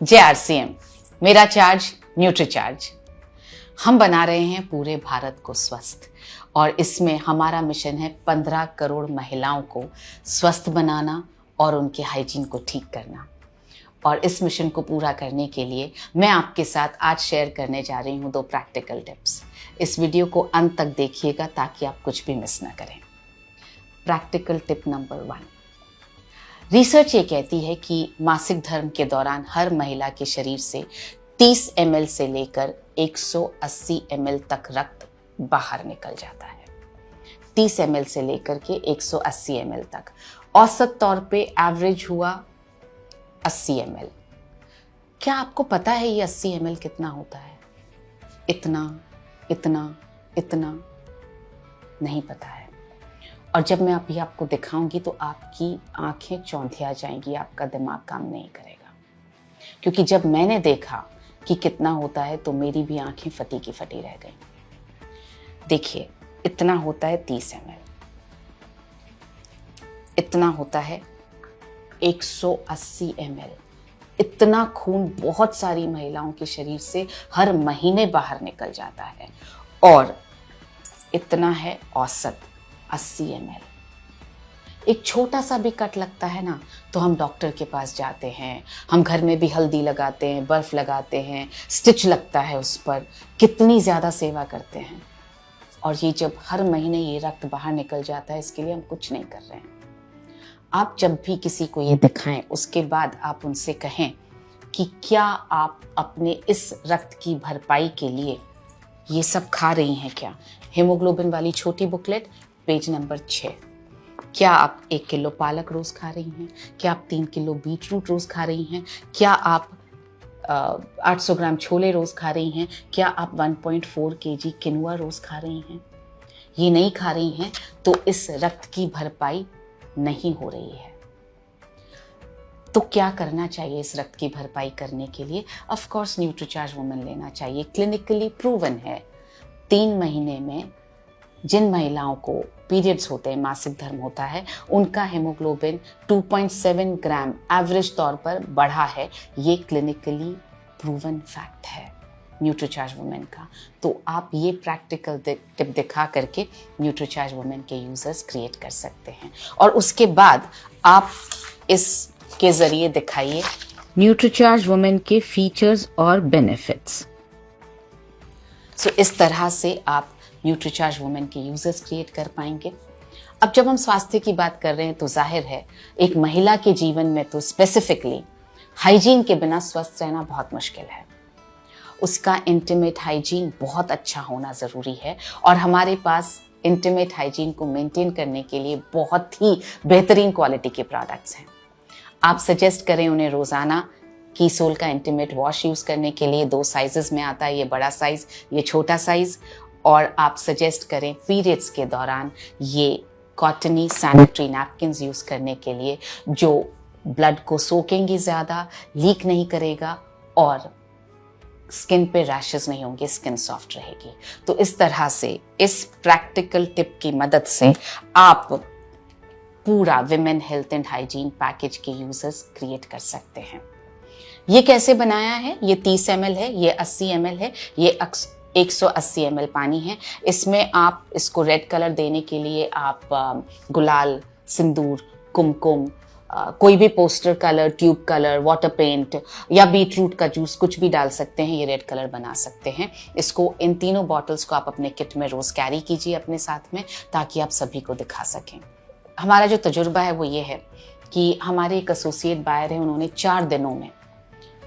जय आरसीएम। मेरा charge Nutricharge. हम बना रहे हैं पूरे भारत को स्वस्थ और इसमें हमारा मिशन है 15 करोड़ महिलाओं को स्वस्थ बनाना और उनके हाइजीन को ठीक करना। और इस मिशन को पूरा करने के लिए मैं आपके साथ आज शेयर करने जा रही हूँ 2 प्रैक्टिकल टिप्स। इस वीडियो को अंत तक देखिएगा ताकि आप कुछ भी मिस ना करें। Practical tip number 1। रिसर्च ये कहती है कि मासिक धर्म के दौरान हर महिला के शरीर से 30 ml से लेकर 180 ml तक रक्त बाहर निकल जाता है। 30 ml से लेकर के 180 ml तक। औसत तौर पे एवरेज हुआ 80 ml। क्या आपको पता है ये 80 ml कितना होता है? इतना इतना इतना नहीं पता है। और जब मैं अभी आपको दिखाऊंगी तो आपकी आंखें चौंधिया जाएंगी, आपका दिमाग काम नहीं करेगा। क्योंकि जब मैंने देखा कि कितना होता है तो मेरी भी आंखें फटी की फटी रह गई। देखिए, इतना होता है 30 ml, इतना होता है 180 ml। इतना खून बहुत सारी महिलाओं के शरीर से हर महीने बाहर निकल जाता है। और इतना है औसत 80 ml। एक छोटा सा भी कट लगता है ना तो हम डॉक्टर के पास जाते हैं, हम घर में भी हल्दी लगाते हैं, बर्फ लगाते हैं, स्टिच लगता है उस पर, कितनी ज़्यादा सेवा करते हैं। और ये जब हर महीने ये रक्त बाहर निकल जाता है, इसके लिए हम कुछ नहीं कर रहे हैं। आप जब भी किसी को ये दिखाएं उसके बाद आप उनसे कहें कि क्या आप अपने इस रक्त की भरपाई के लिए ये सब खा रही हैं क्या? हीमोग्लोबिन वाली छोटी बुकलेट, पेज नंबर 6। क्या आप 1 किलो पालक रोज खा रही हैं? क्या आप 3 किलो बीट रूट रोज खा रही हैं? क्या आप 800 ग्राम छोले रोज खा रही हैं? क्या आप 1.4 kg किनुआ रोज खा रही हैं? ये नहीं खा रही हैं तो इस रक्त की भरपाई नहीं हो रही है। तो क्या करना चाहिए इस रक्त की भरपाई करने के लिए? ऑफ कोर्स न्यूट्रीचार्ज वुमेन लेना चाहिए। क्लिनिकली प्रूवन है। 3 महीने में जिन महिलाओं को पीरियड्स होते हैं, मासिक धर्म होता है, उनका हेमोग्लोबिन 2.7 ग्राम एवरेज तौर पर बढ़ा है। ये क्लिनिकली प्रूवन फैक्ट है न्यूट्रीचार्ज वुमेन का। तो आप ये प्रैक्टिकल टिप दिखा करके न्यूट्रीचार्ज वुमेन के यूजर्स क्रिएट कर सकते हैं। और उसके बाद आप इसके जरिए दिखाइए न्यूट्रीचार्ज वुमेन के फीचर्स और बेनिफिट्स। सो इस तरह से आप न्यूट्रीचार्ज वुमेन के यूजर्स क्रिएट कर पाएंगे। अब जब हम स्वास्थ्य की बात कर रहे हैं तो जाहिर है एक महिला के जीवन में तो स्पेसिफिकली हाइजीन के बिना स्वस्थ रहना बहुत मुश्किल है। उसका इंटीमेट हाइजीन बहुत अच्छा होना ज़रूरी है और हमारे पास इंटीमेट हाइजीन को मेंटेन करने के लिए बहुत ही बेहतरीन क्वालिटी के प्रोडक्ट्स हैं। आप सजेस्ट करें उन्हें रोज़ाना कीसोल का इंटीमेट वॉश यूज़ करने के लिए। 2 साइजेस में आता है, ये बड़ा साइज़, ये छोटा साइज़। और आप सजेस्ट करें पीरियड्स के दौरान ये कॉटनी सैनिटरी नैपकिन्स यूज़ करने के लिए, जो ब्लड को सोखेंगे ज़्यादा, लीक नहीं करेगा और स्किन पे रैशेस नहीं होंगे, स्किन सॉफ्ट रहेगी। तो इस तरह से इस प्रैक्टिकल टिप की मदद से आप पूरा women health and hygiene package के यूजर्स क्रिएट कर सकते हैं। ये कैसे बनाया है? ये 30 ml है, ये 80 ml है, ये 180 ml पानी है। इसमें आप इसको रेड कलर देने के लिए आप गुलाल, सिंदूर, कुमकुम, कोई भी poster colour, tube colour, water paint या बीटरूट का जूस कुछ भी डाल सकते हैं। ये रेड कलर बना सकते हैं। इसको, इन तीनों बॉटल्स को आप अपने किट में रोज कैरी कीजिए अपने साथ में, ताकि आप सभी को दिखा सकें। हमारा जो तजुर्बा है वो ये है कि हमारे एक एसोसिएट बायर हैं, उन्होंने 4 दिनों में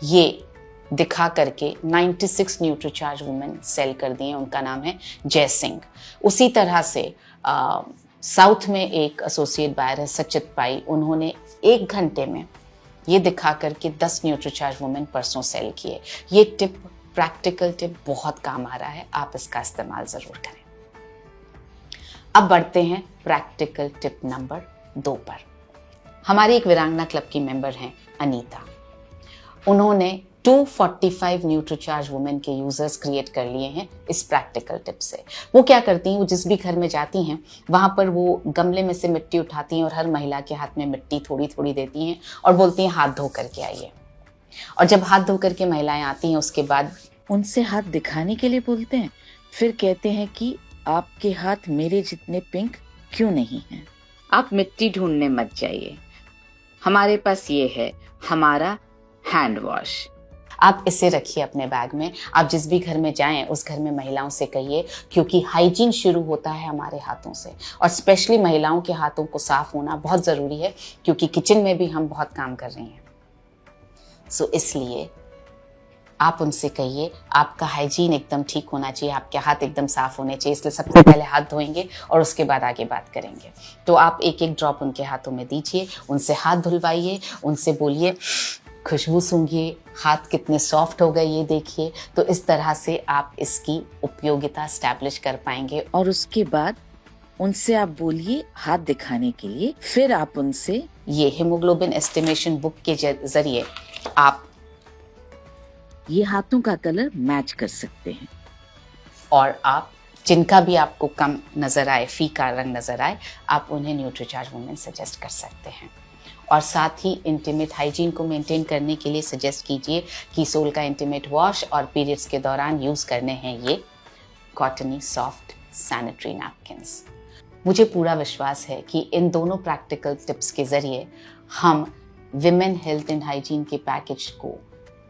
ये दिखा करके 96 न्यूट्रीचार्ज वुमेन सेल कर दिए। उनका नाम है जय सिंह। उसी तरह से साउथ में एक एसोसिएट बायर है सचित पाई, उन्होंने 1 घंटे में ये दिखा करके 10 न्यूट्रीचार्ज वुमेन परसों सेल किए। ये टिप, प्रैक्टिकल टिप बहुत काम आ रहा है, आप इसका इस्तेमाल ज़रूर करें। अब बढ़ते हैं प्रैक्टिकल टिप नंबर 2 पर। हमारी एक वीरांगना क्लब की मेंबर हैं अनीता। उन्होंने 245 न्यूट्रीचार्ज वुमेन के यूजर्स क्रिएट कर लिए हैं इस प्रैक्टिकल टिप से। वो क्या करती हैं, वो जिस भी घर में जाती हैं वहाँ पर वो गमले में से मिट्टी उठाती हैं और हर महिला के हाथ में मिट्टी थोड़ी थोड़ी देती हैं और बोलती हैं हाथ धो करके आइए। और जब हाथ धो करके महिलाएं आती हैं उसके बाद उनसे हाथ दिखाने के लिए बोलते हैं, फिर कहते हैं कि आपके हाथ मेरे जितने पिंक क्यों नहीं हैं। आप मिट्टी ढूंढने मत जाइए, हमारे पास ये है हमारा हैंड वॉश। आप इसे रखिए अपने बैग में। आप जिस भी घर में जाएं उस घर में महिलाओं से कहिए, क्योंकि हाइजीन शुरू होता है हमारे हाथों से, और स्पेशली महिलाओं के हाथों को साफ होना बहुत ज़रूरी है, क्योंकि किचन में भी हम बहुत काम कर रही हैं। सो इसलिए आप उनसे कहिए आपका हाइजीन एकदम ठीक होना चाहिए, आपके हाथ एकदम साफ होने चाहिए, इसलिए सबसे पहले हाथ धोएंगे और उसके बाद आगे बात करेंगे। तो आप एक एक ड्रॉप उनके हाथों में दीजिए, उनसे हाथ धुलवाइए, उनसे बोलिए खुशबू सूंघिए, हाथ कितने सॉफ्ट हो गए ये देखिए। तो इस तरह से आप इसकी उपयोगिता स्टैब्लिश कर पाएंगे। और उसके बाद उनसे आप बोलिए हाथ दिखाने के लिए, फिर आप उनसे ये हीमोग्लोबिन एस्टिमेशन बुक के जरिए आप ये हाथों का कलर मैच कर सकते हैं। और आप जिनका भी आपको कम नज़र आए, फीका रंग नज़र आए, आप उन्हें न्यूट्रीचार्ज वुमेन सजेस्ट कर सकते हैं। और साथ ही इंटीमेट हाइजीन को मेंटेन करने के लिए सजेस्ट कीजिए कि सोल का इंटीमेट वॉश और पीरियड्स के दौरान यूज़ करने हैं ये कॉटनी सॉफ्ट सैनिटरी नैपकिन्स। मुझे पूरा विश्वास है कि इन दोनों प्रैक्टिकल टिप्स के ज़रिए हम विमेन हेल्थ एंड हाइजीन के पैकेज को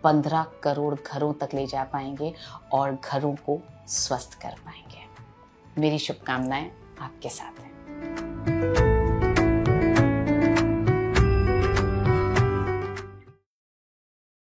15 करोड़ घरों तक ले जा पाएंगे और घरों को स्वस्थ कर पाएंगे। मेरी शुभकामनाएं आपके साथ हैं।